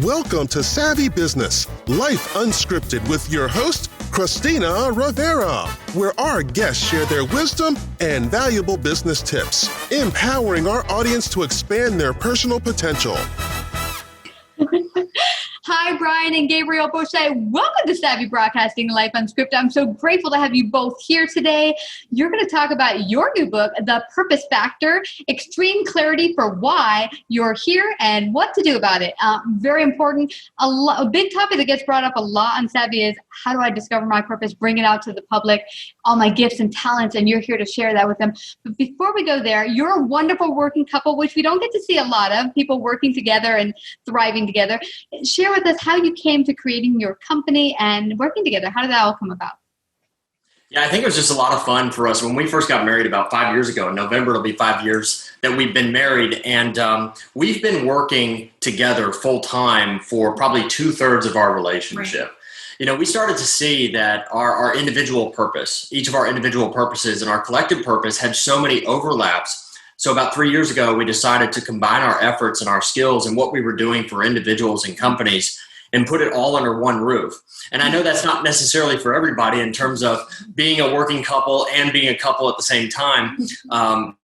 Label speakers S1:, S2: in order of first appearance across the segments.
S1: Welcome to Savvy Business, Life Unscripted with your host, Christina Rivera, where our guests share their wisdom and valuable business tips, empowering our audience to expand their personal potential.
S2: Hi, Brian and Gabrielle Bosché. Welcome to Savvy Broadcasting Life Unscripted. I'm so grateful to have you both here today. You're going to talk about your new book, The Purpose Factor, Extreme Clarity for Why You're Here and What to Do About It. Very important. A big topic that gets brought up a lot on Savvy is how do I discover my purpose, bring it out to the public, all my gifts and talents, and you're here to share that with them. But before we go there, you're a wonderful working couple, which we don't get to see a lot of, people working together and thriving together. Share with us how you came to creating your company and working together. How did that all come about?
S3: Yeah, I think it was just a lot of fun for us. When we first got married about 5 years ago, in November, it'll be 5 years that we've been married. And we've been working together full time for probably 2/3 of our relationship. Right. You know, we started to see that our individual purpose, each of our individual purposes and our collective purpose had so many overlaps. So about 3 years ago, we decided to combine our efforts and our skills and what we were doing for individuals and companies and put it all under one roof. And I know that's not necessarily for everybody in terms of being a working couple and being a couple at the same time.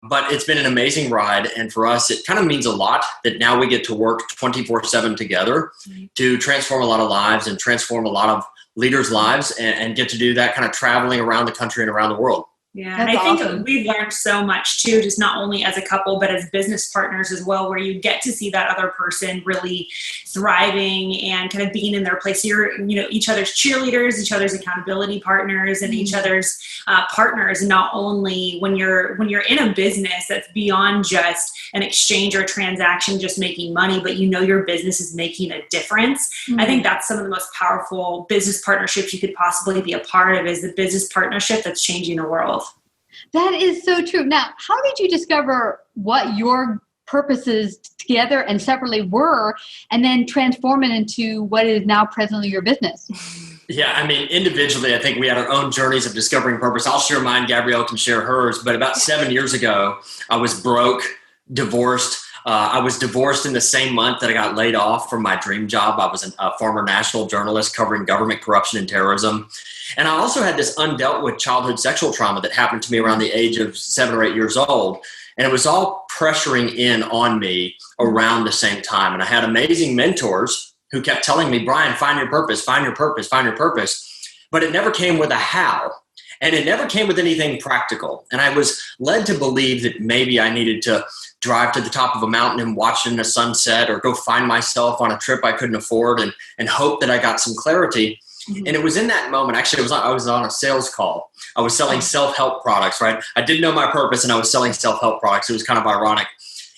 S3: But it's been an amazing ride. And for us, it kind of means a lot that now we get to work 24/7 together to transform a lot of lives and transform a lot of leaders' lives and get to do that kind of traveling around the country and around the world.
S4: Yeah, and I think we've learned so much too, just not only as a couple, but as business partners as well, where you get to see that other person really thriving and kind of being in their place. You're, each other's cheerleaders, each other's accountability partners, and each other's partners. Not only when you're in a business that's beyond just an exchange or transaction, just making money, but your business is making a difference. I think that's some of the most powerful business partnerships you could possibly be a part of, is the business partnership that's changing the world.
S2: That is so true. Now, how did you discover what your purposes together and separately were, and then transform it into what is now presently your business?
S3: Yeah, I mean, individually, I think we had our own journeys of discovering purpose. I'll share mine. Gabrielle can share hers. But about 7 years ago, I was broke, divorced. I was divorced in the same month that I got laid off from my dream job. I was a former national journalist covering government corruption and terrorism. And I also had this undealt with childhood sexual trauma that happened to me around the age of 7 or 8 years old. And it was all pressuring in on me around the same time. And I had amazing mentors who kept telling me, Brian, find your purpose, find your purpose, find your purpose. But it never came with a how. And it never came with anything practical. And I was led to believe that maybe I needed to drive to the top of a mountain and watch it in a sunset, or go find myself on a trip I couldn't afford and hope that I got some clarity. And it was in that moment, actually, I was on a sales call. I was selling self-help products, right? I didn't know my purpose and I was selling self-help products. It was kind of ironic.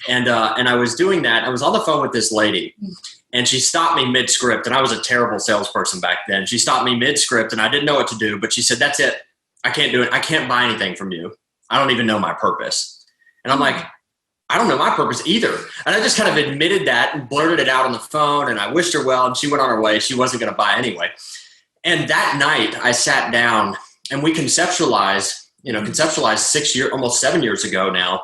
S3: And I was doing that. I was on the phone with this lady and she stopped me mid-script, and I was a terrible salesperson back then. She stopped me mid-script and I didn't know what to do, but she said, that's it. I can't do it. I can't buy anything from you. I don't even know my purpose. And I'm like, I don't know my purpose either. And I just kind of admitted that and blurted it out on the phone, and I wished her well, and she went on her way. She wasn't going to buy anyway. And that night I sat down and we conceptualized 6 years, almost 7 years ago now,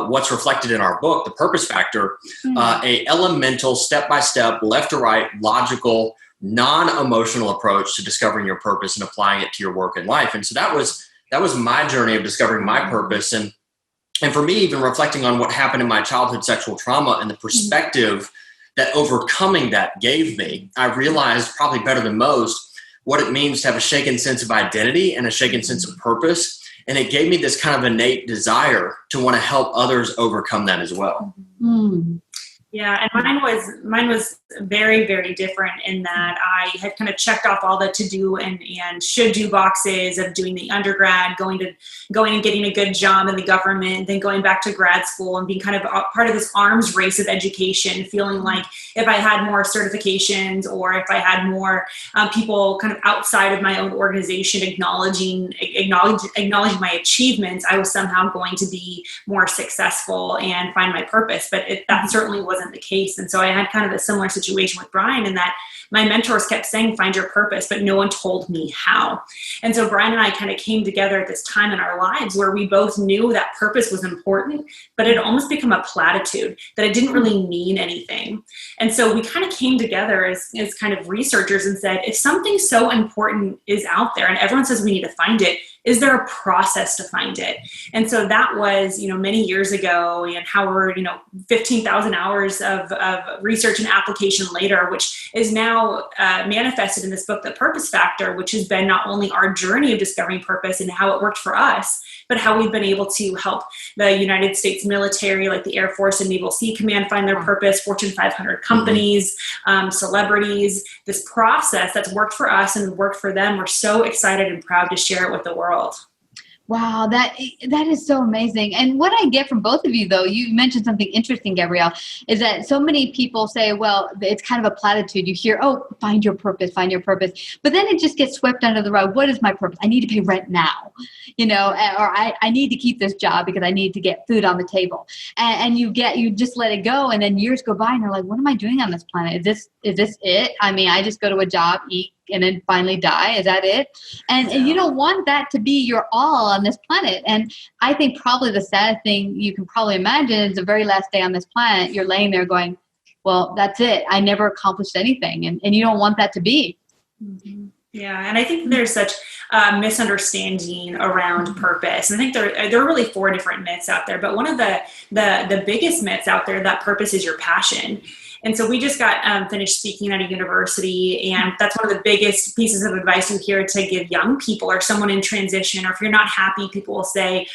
S3: what's reflected in our book, The Purpose Factor, a elemental, step-by-step, left to right, logical, non-emotional approach to discovering your purpose and applying it to your work and life. And so that was my journey of discovering my purpose. And for me, even reflecting on what happened in my childhood sexual trauma and the perspective that overcoming that gave me, I realized probably better than most what it means to have a shaken sense of identity and a shaken sense of purpose. And it gave me this kind of innate desire to want to help others overcome that as well.
S4: Yeah, and mine was very, very different in that I had kind of checked off all the to-do and should-do boxes of doing the undergrad, going and getting a good job in the government, then going back to grad school and being kind of part of this arms race of education, feeling like if I had more certifications or if I had more people kind of outside of my own organization acknowledging my achievements, I was somehow going to be more successful and find my purpose. But that certainly wasn't wasn't the case. And so I had kind of a similar situation with Brian in that my mentors kept saying, find your purpose, but no one told me how. And so Brian and I kind of came together at this time in our lives where we both knew that purpose was important, but it had almost become a platitude, that it didn't really mean anything. And so we kind of came together as kind of researchers and said, if something so important is out there and everyone says we need to find it, is there a process to find it? And so that was, many years ago, and how we're, 15,000 hours of research and application later, which is now manifested in this book, The Purpose Factor, which has been not only our journey of discovering purpose and how it worked for us, but how we've been able to help the United States military, like the Air Force and Naval Sea Command, find their purpose, Fortune 500 companies, celebrities, this process that's worked for us and worked for them. We're so excited and proud to share it with the world.
S2: Wow, that is so amazing. And what I get from both of you, though, you mentioned something interesting, Gabrielle, is that so many people say, well, it's kind of a platitude. You hear, oh, find your purpose. But then it just gets swept under the rug. What is my purpose? I need to pay rent now, or I need to keep this job because I need to get food on the table. And you just let it go. And then years go by and you're like, what am I doing on this planet? Is this it? I mean, I just go to a job, eat, and then finally die. Is that it? And you don't want that to be your all on this planet. And I think probably the sad thing you can probably imagine is the very last day on this planet, you're laying there going, well, that's it. I never accomplished anything. And you don't want that to be.
S4: Mm-hmm. Yeah. And I think there's such misunderstanding around purpose. And I think there are really 4 different myths out there, but one of the biggest myths out there, that purpose is your passion. And so we just got finished speaking at a university, and that's one of the biggest pieces of advice we hear to give young people or someone in transition, or if you're not happy, people will say,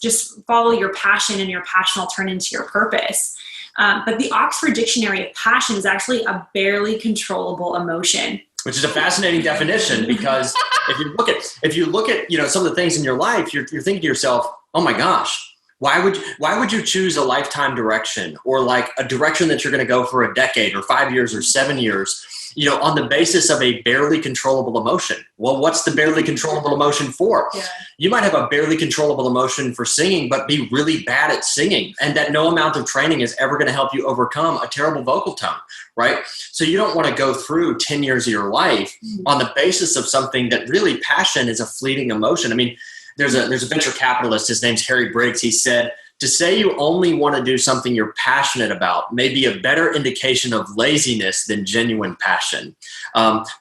S4: just follow your passion and your passion will turn into your purpose. But the Oxford Dictionary of Passion is actually a barely controllable emotion.
S3: Which is a fascinating definition, because if you look at some of the things in your life, you're thinking to yourself, oh my gosh, why would you choose a lifetime direction, or like a direction that you're going to go for a decade or 5 years or 7 years, on the basis of a barely controllable emotion? Well, what's the barely controllable emotion for? Yeah. You might have a barely controllable emotion for singing, but be really bad at singing, and that no amount of training is ever going to help you overcome a terrible vocal tone, right? So you don't want to go through 10 years of your life on the basis of something that really, passion is a fleeting emotion. I mean, there's a venture capitalist, his name's Harry Briggs. He said, to say you only want to do something you're passionate about may be a better indication of laziness than genuine passion.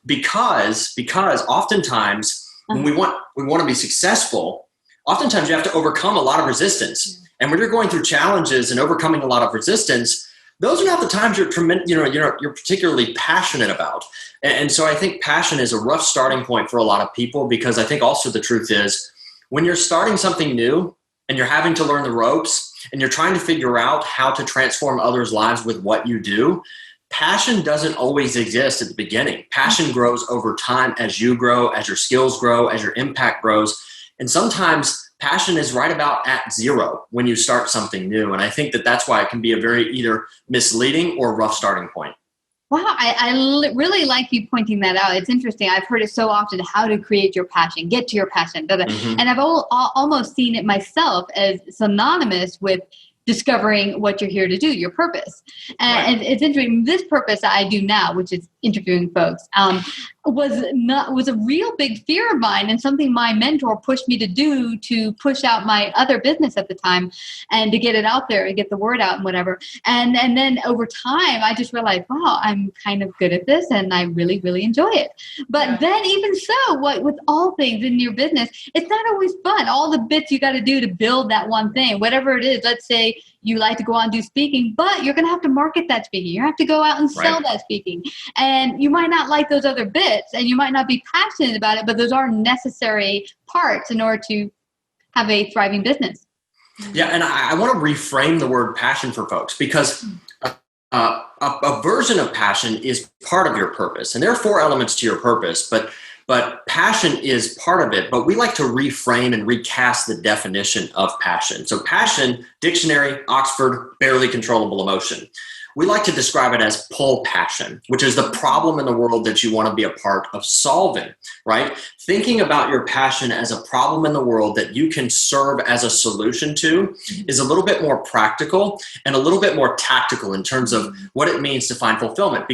S3: Because oftentimes when we want to be successful, oftentimes you have to overcome a lot of resistance. And when you're going through challenges and overcoming a lot of resistance, those are not the times you're particularly passionate about. And so I think passion is a rough starting point for a lot of people, because I think also the truth is, when you're starting something new and you're having to learn the ropes and you're trying to figure out how to transform others' lives with what you do, passion doesn't always exist at the beginning. Passion grows over time as you grow, as your skills grow, as your impact grows. And sometimes passion is right about at zero when you start something new. And I think that's why it can be a very either misleading or rough starting point.
S2: Wow, I really like you pointing that out. It's interesting. I've heard it so often, how to create your passion, get to your passion. Mm-hmm. And I've almost seen it myself as synonymous with discovering what you're here to do, your purpose. And it's interesting. This purpose that I do now, which is interviewing folks, was a real big fear of mine, and something my mentor pushed me to do to push out my other business at the time and to get it out there and get the word out and whatever. And then over time, I just realized, wow, I'm kind of good at this and I really, really enjoy it. But then even so, with all things in your business, it's not always fun. All the bits you got to do to build that one thing, whatever it is. Let's say you like to go out and do speaking, but you're going to have to market that speaking. You have to go out and sell that speaking. And you might not like those other bits and you might not be passionate about it, but those are necessary parts in order to have a thriving business.
S3: Yeah. And I want to reframe the word passion for folks, because a version of passion is part of your purpose. And there are 4 elements to your purpose, but passion is part of it. But we like to reframe and recast the definition of passion. So passion, dictionary, Oxford, barely controllable emotion. We like to describe it as pull passion, which is the problem in the world that you want to be a part of solving, right? Thinking about your passion as a problem in the world that you can serve as a solution to is a little bit more practical and a little bit more tactical in terms of what it means to find fulfillment.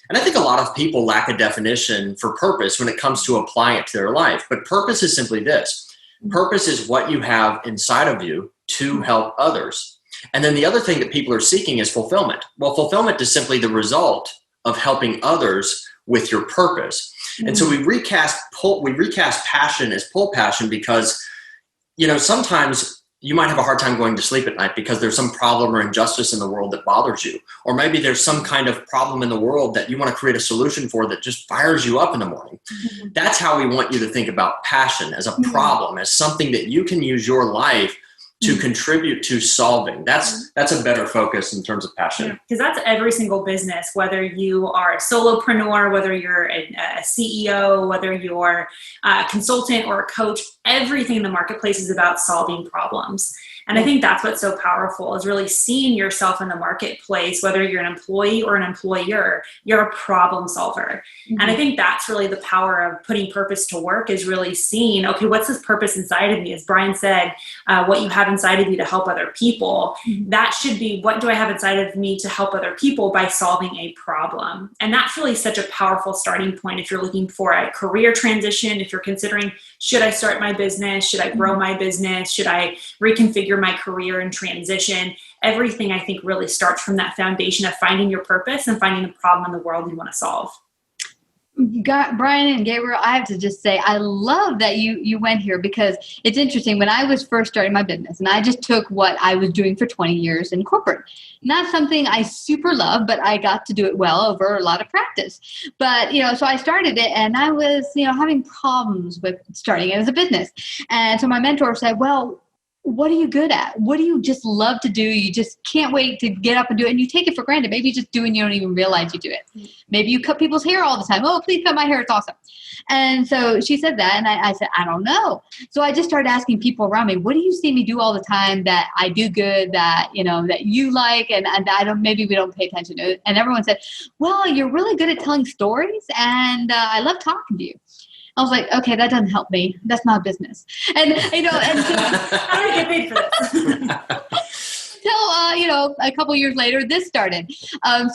S3: And I think a lot of people lack a definition for purpose when it comes to applying it to their life. But purpose is simply this. Purpose is what you have inside of you to help others. And then the other thing that people are seeking is fulfillment. Well, fulfillment is simply the result of helping others with your purpose. And so we recast passion as pull passion because, sometimes you might have a hard time going to sleep at night because there's some problem or injustice in the world that bothers you. Or maybe there's some kind of problem in the world that you want to create a solution for that just fires you up in the morning. That's how we want you to think about passion, as a problem, as something that you can use your life to contribute to solving. That's a better focus in terms of passion.
S4: Because that's every single business, whether you are a solopreneur, whether you're a CEO, whether you're a consultant or a coach, everything in the marketplace is about solving problems. And I think that's what's so powerful, is really seeing yourself in the marketplace, whether you're an employee or an employer, you're a problem solver. And I think that's really the power of putting purpose to work, is really seeing, okay, what's this purpose inside of me? As Brian said, what you have inside of you to help other people, that should be, what do I have inside of me to help other people by solving a problem? And that's really such a powerful starting point if you're looking for a career transition, if you're considering, should I start my business? Should I grow my business? Should I reconfigure my career and transition? Everything, I think, really starts from that foundation of finding your purpose and finding the problem in the world you want to solve.
S2: Brian and Gabriel, I have to just say, I love that you went here, because it's interesting. When I was first starting my business, and I just took what I was doing for 20 years in corporate, not something I super love, but I got to do it well over a lot of practice. But, so I started it, and I was, having problems with starting it as a business. And so my mentor said, well, what are you good at? What do you just love to do? You just can't wait to get up and do it. And you take it for granted. Maybe you just do and you don't even realize you do it. Maybe you cut people's hair all the time. Oh, please cut my hair. It's awesome. And so she said that. And I said, I don't know. So I just started asking people around me, what do you see me do all the time that I do good, that, that you like, and I don't, maybe we don't pay attention to it. And everyone said, well, you're really good at telling stories, and I love talking to you. I was like, okay, that doesn't help me. That's not business. And, and so,
S4: how do I get paid for this?
S2: Till, a couple years later, this started. But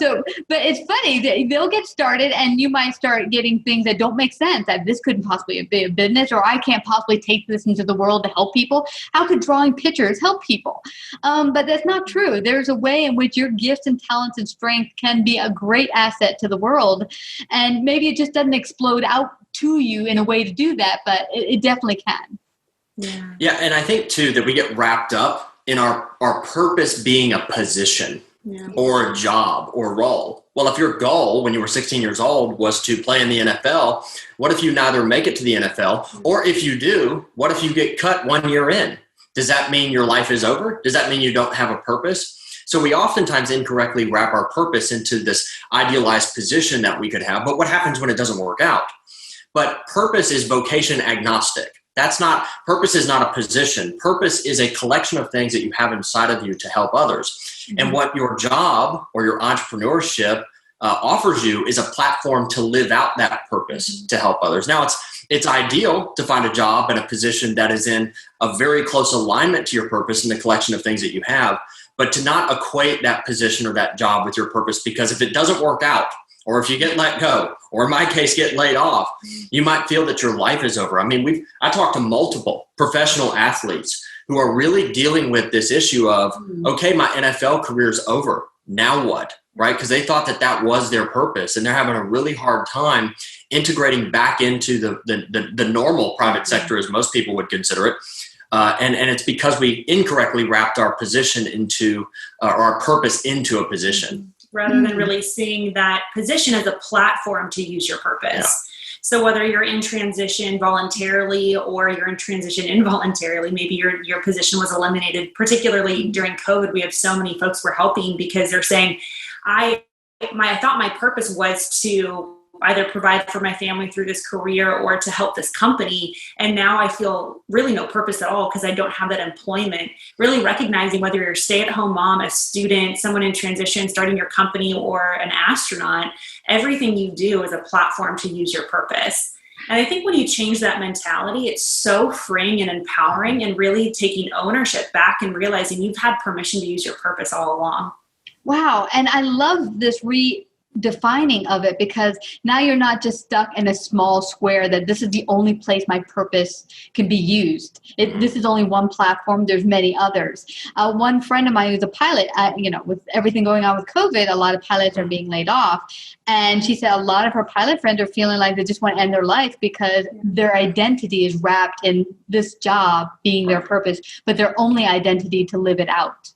S2: it's funny that they'll get started, and you might start getting things that don't make sense, that this couldn't possibly be a business, or I can't possibly take this into the world to help people. How could drawing pictures help people? But that's not true. There's a way in which your gifts and talents and strength can be a great asset to the world. And maybe it just doesn't explode out to you in a way to do that, but it definitely can.
S3: Yeah. And I think too that we get wrapped up in our purpose being a position or a job or role. Well, if your goal when you were 16 years old was to play in the NFL, what if you neither make it to the NFL, or if you do, what if you get cut 1 year in? Does that mean your life is over? Does that mean you don't have a purpose? So we oftentimes incorrectly wrap our purpose into this idealized position that we could have. But what happens when it doesn't work out? But purpose is vocation agnostic. Purpose is not a position. Purpose is a collection of things that you have inside of you to help others. And what your job or your entrepreneurship offers you is a platform to live out that purpose to help others. Now, it's ideal to find a job and a position that is in a very close alignment to your purpose and the collection of things that you have, but to not equate that position or that job with your purpose, because if it doesn't work out, or if you get let go, or in my case, get laid off, you might feel that your life is over. I mean, I talked to multiple professional athletes who are really dealing with this issue of, okay, my NFL career is over. Now what? Right? Because they thought that was their purpose, and they're having a really hard time integrating back into the normal private sector, as most people would consider it. And it's because we incorrectly wrapped our position into, or our purpose into a position.
S4: Rather than really seeing that position as a platform to use your purpose. Yeah. So whether you're in transition voluntarily or you're in transition involuntarily, maybe your position was eliminated, particularly during COVID, we have so many folks we're helping because they're saying, I thought my purpose was to either provide for my family through this career or to help this company. And now I feel really no purpose at all because I don't have that employment. Really recognizing whether you're a stay-at-home mom, a student, someone in transition, starting your company, or an astronaut, everything you do is a platform to use your purpose. And I think when you change that mentality, it's so freeing and empowering, and really taking ownership back and realizing you've had permission to use your purpose all along.
S2: Wow. And I love this redefining of it, because now you're not just stuck in a small square that this is the only place my purpose can be used. This is only one platform. There's many others. One friend of mine who's a pilot, with everything going on with COVID, a lot of pilots are being laid off. And she said a lot of her pilot friends are feeling like they just want to end their life because their identity is wrapped in this job being their purpose, but their only identity to live it out.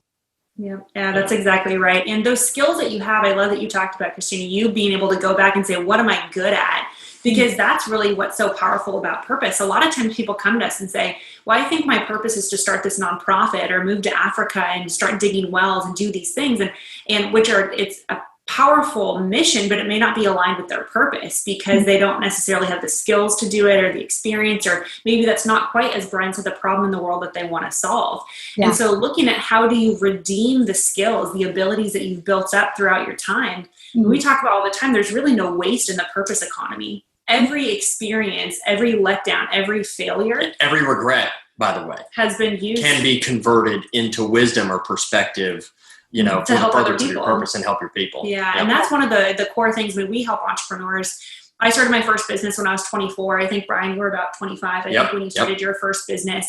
S4: Yeah, that's exactly right. And those skills that you have, I love that you talked about, Christina, you being able to go back and say, what am I good at? Because that's really what's so powerful about purpose. A lot of times people come to us and say, well, I think my purpose is to start this nonprofit or move to Africa and start digging wells and do these things, and it's a powerful mission, but it may not be aligned with their purpose because they don't necessarily have the skills to do it or the experience, or maybe that's not quite, as Brian said, the problem in the world that they want to solve. Yeah. And so looking at how do you redeem the skills, the abilities that you've built up throughout your time. We talk about all the time, there's really no waste in the purpose economy. Every experience, every letdown, every failure,
S3: every regret, by the way,
S4: has been used,
S3: can be converted into wisdom or perspective, for the purpose of your purpose and help your people.
S4: Yeah. And that's one of the core things when we help entrepreneurs. I started my first business when I was 24. I think, Brian, you were about 25, I think, when you started your first business.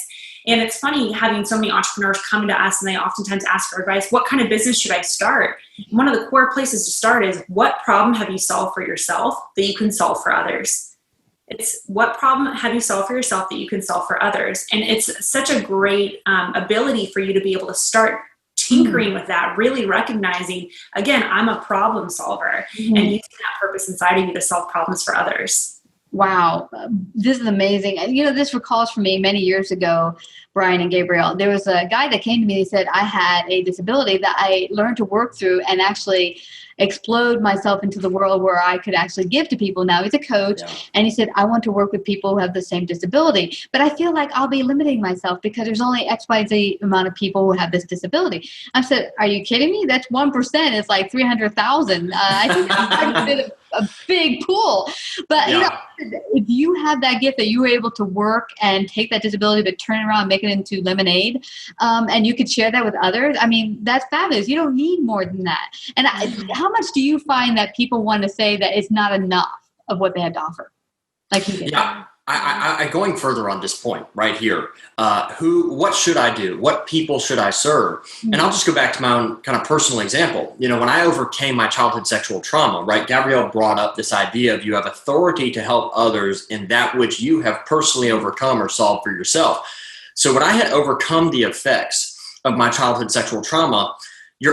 S4: And it's funny having so many entrepreneurs come to us, and they oftentimes ask for advice. What kind of business should I start? And one of the core places to start is, what problem have you solved for yourself that you can solve for others? It's what problem have you solved for yourself that you can solve for others? And it's such a great ability for you to be able to start tinkering with that, really recognizing, again, I'm a problem solver, and using that purpose inside of you to solve problems for others.
S2: Wow. This is amazing. And, this recalls for me many years ago, Brian and Gabrielle, there was a guy that came to me and said, I had a disability that I learned to work through and actually explode myself into the world where I could actually give to people. Now he's a coach, and he said, I want to work with people who have the same disability, but I feel like I'll be limiting myself because there's only XYZ amount of people who have this disability. I said, are you kidding me? That's 1%. It's like 300,000. I think that's a big pool. But if you have that gift that you were able to work and take that disability, but turn it around and make it into lemonade, and you could share that with others, I mean, that's fabulous. You don't need more than that. And how much do you find that people want to say that it's not enough of what they had to offer? Like you did.
S3: Yeah. I going further on this point right here. What should I do? What people should I serve? And I'll just go back to my own kind of personal example. When I overcame my childhood sexual trauma, right? Gabrielle brought up this idea of you have authority to help others in that which you have personally overcome or solved for yourself. So when I had overcome the effects of my childhood sexual trauma,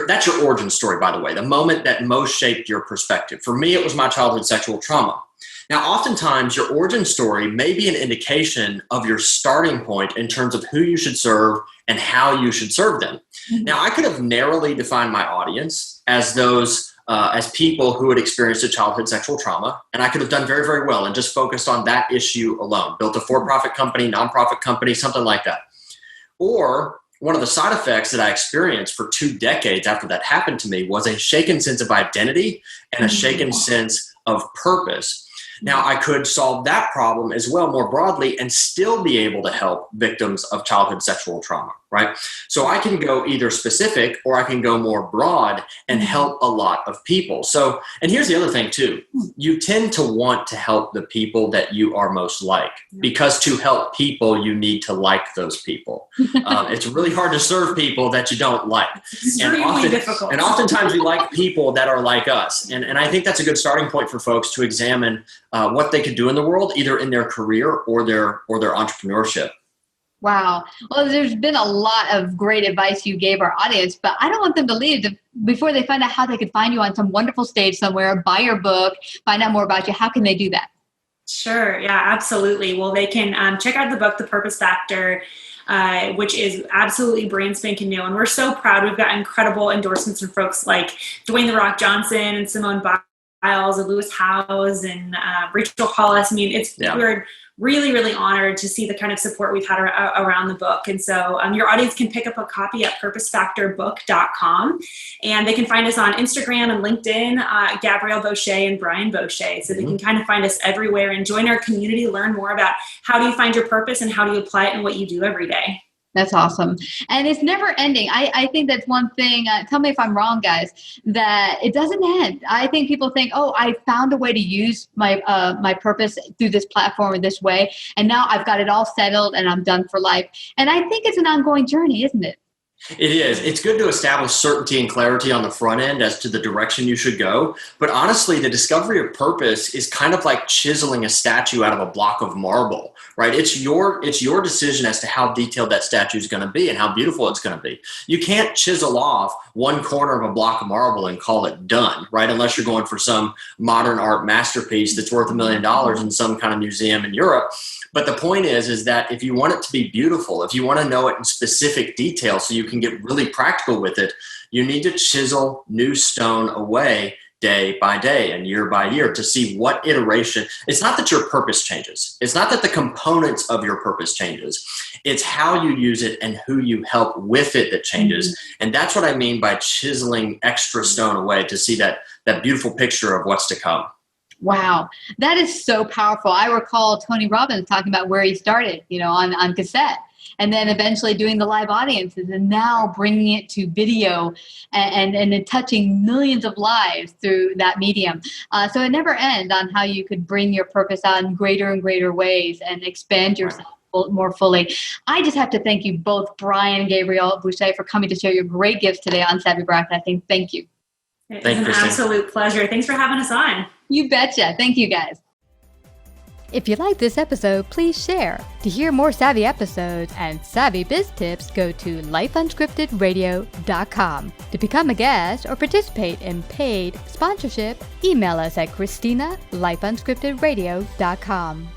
S3: that's your origin story, by the way, the moment that most shaped your perspective. For me, it was my childhood sexual trauma. Now, oftentimes, your origin story may be an indication of your starting point in terms of who you should serve and how you should serve them. Now, I could have narrowly defined my audience as those as people who had experienced a childhood sexual trauma, and I could have done very, very well and just focused on that issue alone, built a for-profit company, nonprofit company, something like that. Or one of the side effects that I experienced for 2 decades after that happened to me was a shaken sense of identity and a shaken sense of purpose. Now, I could solve that problem as well more broadly and still be able to help victims of childhood sexual trauma, right? So I can go either specific or I can go more broad and help a lot of people. So, and here's the other thing too. You tend to want to help the people that you are most like, because to help people, you need to like those people. It's really hard to serve people that you don't like.
S4: Extremely difficult.
S3: And oftentimes we like people that are like us. And I think that's a good starting point for folks to examine what they could do in the world, either in their career or their entrepreneurship.
S2: Wow. Well, there's been a lot of great advice you gave our audience, but I don't want them to leave before they find out how they could find you on some wonderful stage somewhere, buy your book, find out more about you. How can they do that?
S4: Sure. Yeah, absolutely. Well, they can check out the book, The Purpose Factor, which is absolutely brand spanking new. And we're so proud. We've got incredible endorsements from folks like Dwayne "The Rock" Johnson and Simone Biles and Lewis Howes and Rachel Hollis. I mean, we're really, really honored to see the kind of support we've had around the book. And so your audience can pick up a copy at purposefactorbook.com. And they can find us on Instagram and LinkedIn, Gabrielle Bosché and Brian Bosché. So they can kind of find us everywhere and join our community, learn more about how do you find your purpose and how do you apply it in what you do every day.
S2: That's awesome. And it's never ending. I think that's one thing, tell me if I'm wrong, guys, that it doesn't end. I think people think, oh, I found a way to use my my purpose through this platform in this way, and now I've got it all settled and I'm done for life. And I think it's an ongoing journey, isn't it?
S3: It is. It's good to establish certainty and clarity on the front end as to the direction you should go. But honestly, the discovery of purpose is kind of like chiseling a statue out of a block of marble, right? It's your decision as to how detailed that statue is going to be and how beautiful it's going to be. You can't chisel off one corner of a block of marble and call it done, right? Unless you're going for some modern art masterpiece that's worth $1 million in some kind of museum in Europe. But the point is that if you want it to be beautiful, if you want to know it in specific detail so you can get really practical with it, you need to chisel new stone away day by day and year by year to see what iteration. It's not that your purpose changes. It's not that the components of your purpose changes. It's how you use it and who you help with it that changes. And that's what I mean by chiseling extra stone away to see that beautiful picture of what's to come.
S2: Wow, that is so powerful. I recall Tony Robbins talking about where he started, on cassette, and then eventually doing the live audiences, and now bringing it to video and touching millions of lives through that medium. So it never ends on how you could bring your purpose out in greater and greater ways and expand yourself more fully. I just have to thank you both, Brian and Gabrielle Bosché, for coming to share your great gifts today on Savvy Broadcasting. Thank you.
S4: It's an absolute pleasure. Thanks for having us on.
S2: You betcha. Thank you, guys.
S5: If you like this episode, please share. To hear more Savvy episodes and Savvy Biz tips, go to lifeunscriptedradio.com. To become a guest or participate in paid sponsorship, email us at Christina@lifeunscriptedradio.com.